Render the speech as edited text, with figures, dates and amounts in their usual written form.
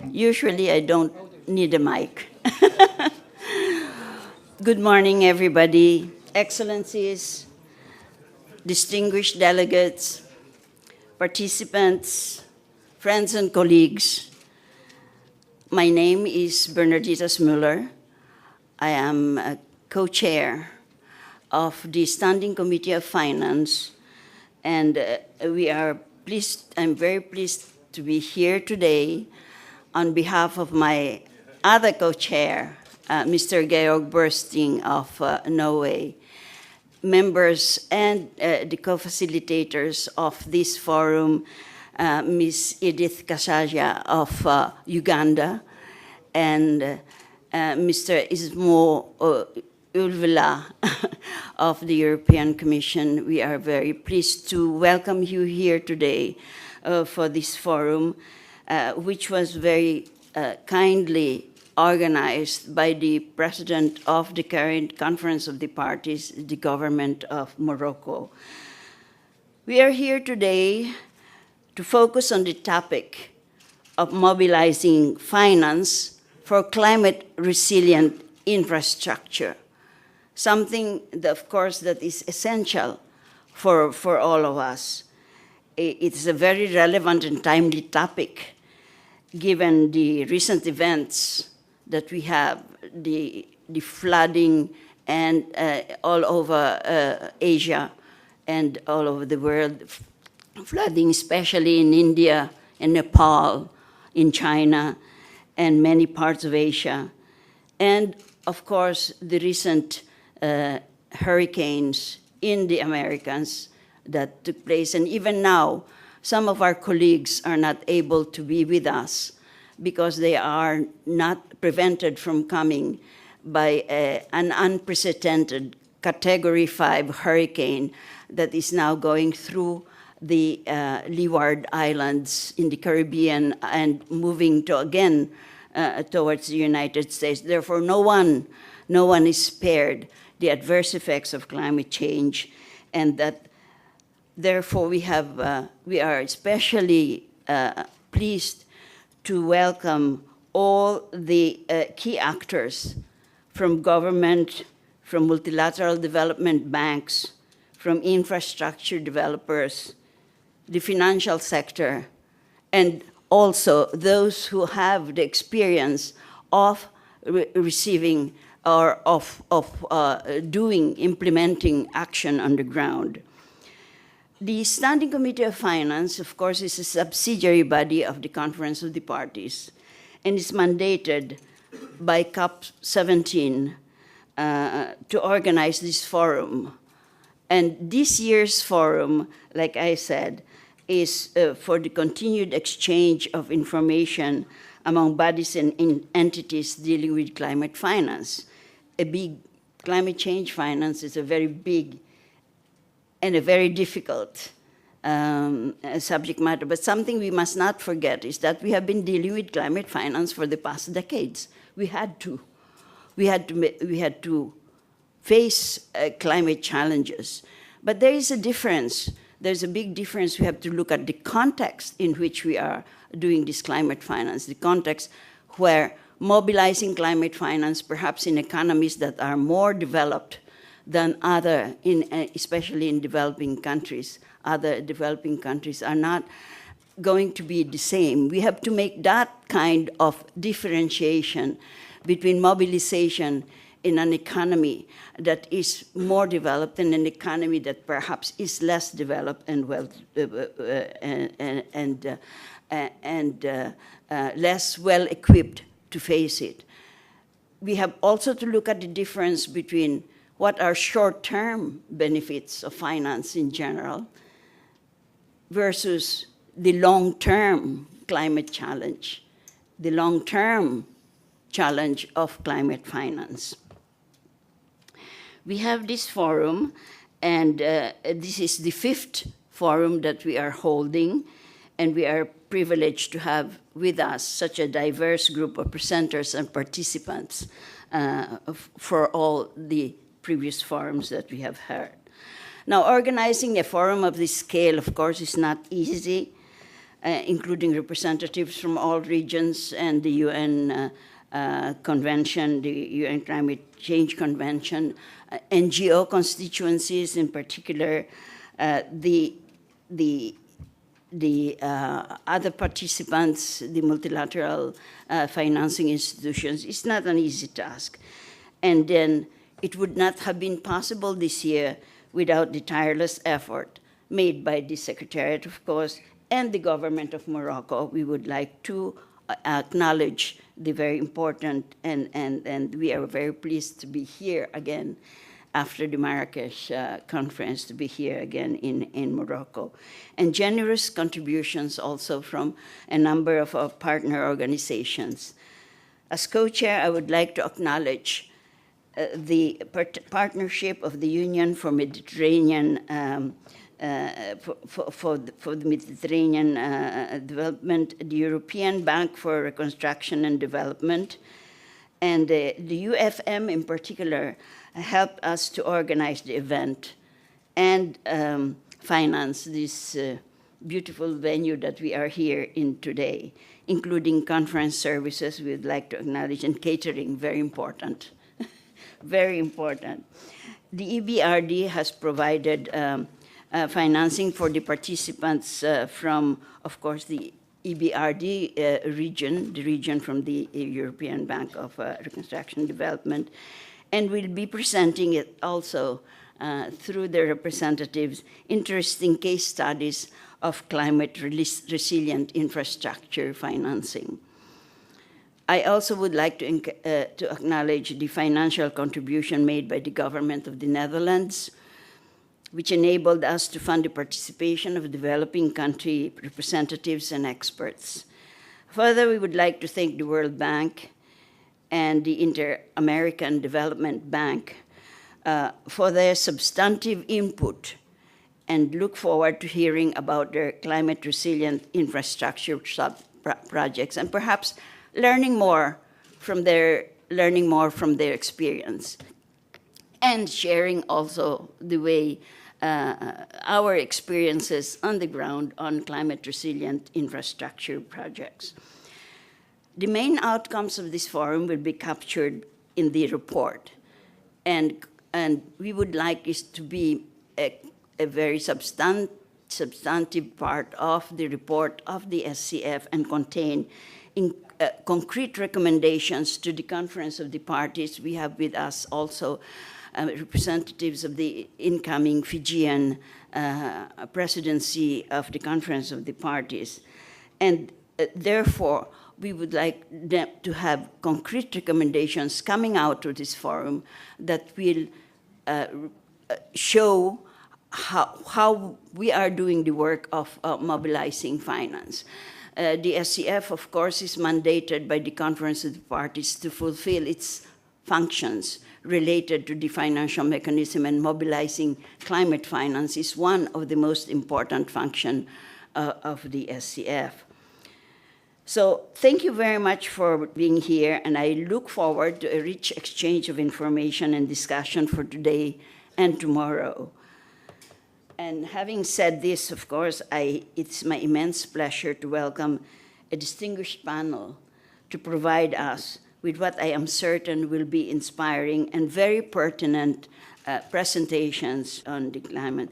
Usually I don't need a mic. Good morning, everybody. Excellencies, distinguished delegates, participants, friends and colleagues. My name is Bernarditas Muller. I am a co-chair of the Standing Committee of Finance, and I'm very pleased to be here today on behalf of my other co-chair, Mr. Georg Bursting of Norway, members and the co-facilitators of this forum, Ms. Edith Kasaja of Uganda, and Mr. Ismo Ulvela of the European Commission. We are very pleased to welcome you here today for this forum, which was very kindly organized by the president of the current Conference of the Parties, the government of Morocco. We are here today to focus on the topic of mobilizing finance for climate resilient infrastructure, something that, of course, that is essential for all of us. It's a very relevant and timely topic given the recent events that we have, the flooding and all over Asia and all over the world, flooding especially in India and Nepal, in China, and many parts of Asia. And of course, the recent hurricanes in the Americas that took place. And even now, some of our colleagues are not able to be with us because they are not prevented from coming by an unprecedented Category 5 hurricane that is now going through the Leeward Islands in the Caribbean and moving again towards the United States. Therefore, no one is spared the adverse effects of climate change, and that therefore we are especially pleased to welcome all the key actors from government, from multilateral development banks, from infrastructure developers, the financial sector, and also those who have the experience of receiving or of implementing action on the ground. The Standing Committee of Finance, of course, is a subsidiary body of the Conference of the Parties and is mandated by COP17 to organize this forum. And this year's forum, like I said, is for the continued exchange of information among bodies and entities dealing with climate finance. Climate change finance is a very big and a very difficult subject matter. But something we must not forget is that we have been dealing with climate finance for the past decades. We had to face climate challenges. But there is a difference. There's a big difference. We have to look at the context in which we are doing this climate finance, the context where mobilizing climate finance, perhaps in economies that are more developed than especially in developing countries. Other developing countries are not going to be the same. We have to make that kind of differentiation between mobilization in an economy that is more developed and an economy that perhaps is less developed and less well equipped to face it. We have also to look at the difference between what are short-term benefits of finance in general versus the long-term climate challenge, the long-term challenge of climate finance. We have this forum, and this is the 5th forum that we are holding, and we are privileged to have with us such a diverse group of presenters and participants for all the previous forums that we have heard. Now, organizing a forum of this scale, of course, is not easy. including representatives from all regions and the UN Convention, the UN Climate Change Convention, NGO constituencies, in particular, the other participants, the multilateral financing institutions. It's not an easy task. And then it would not have been possible this year without the tireless effort made by the Secretariat, of course, and the government of Morocco. We would like to acknowledge the very important, and we are very pleased to be here again after the Marrakesh conference, to be here again in Morocco. And generous contributions also from a number of our partner organizations. As co-chair, I would like to acknowledge the partnership of the Union for Mediterranean for the Mediterranean Development, the European Bank for Reconstruction and Development, and the UFM in particular helped us to organize the event and finance this beautiful venue that we are here in today, including conference services we would like to acknowledge, and catering, very important, very important. The EBRD has provided financing for the participants from, of course, the EBRD region, the region from the European Bank of Reconstruction and Development, and we'll be presenting it also through their representatives, interesting case studies of climate resilient infrastructure financing. I also would like to acknowledge the financial contribution made by the government of the Netherlands, which enabled us to fund the participation of developing country representatives and experts. Further, we would like to thank the World Bank and the Inter-American Development Bank for their substantive input, and look forward to hearing about their climate resilient infrastructure projects, and perhaps learning more from their experience, and sharing also the way our experiences on the ground on climate resilient infrastructure projects. The main outcomes of this forum will be captured in the report, and we would like it to be a very substantive part of the report of the SCF and contain concrete recommendations to the Conference of the Parties. We have with us also representatives of the incoming Fijian presidency of the Conference of the Parties. And therefore, we would like them to have concrete recommendations coming out of this forum that will show how we are doing the work of mobilizing finance. The SCF, of course, is mandated by the Conference of the Parties to fulfill its functions related to the financial mechanism, and mobilizing climate finance is one of the most important functions of the SCF. So thank you very much for being here, and I look forward to a rich exchange of information and discussion for today and tomorrow. And having said this, of course, it's my immense pleasure to welcome a distinguished panel to provide us with what I am certain will be inspiring and very pertinent presentations on the climate.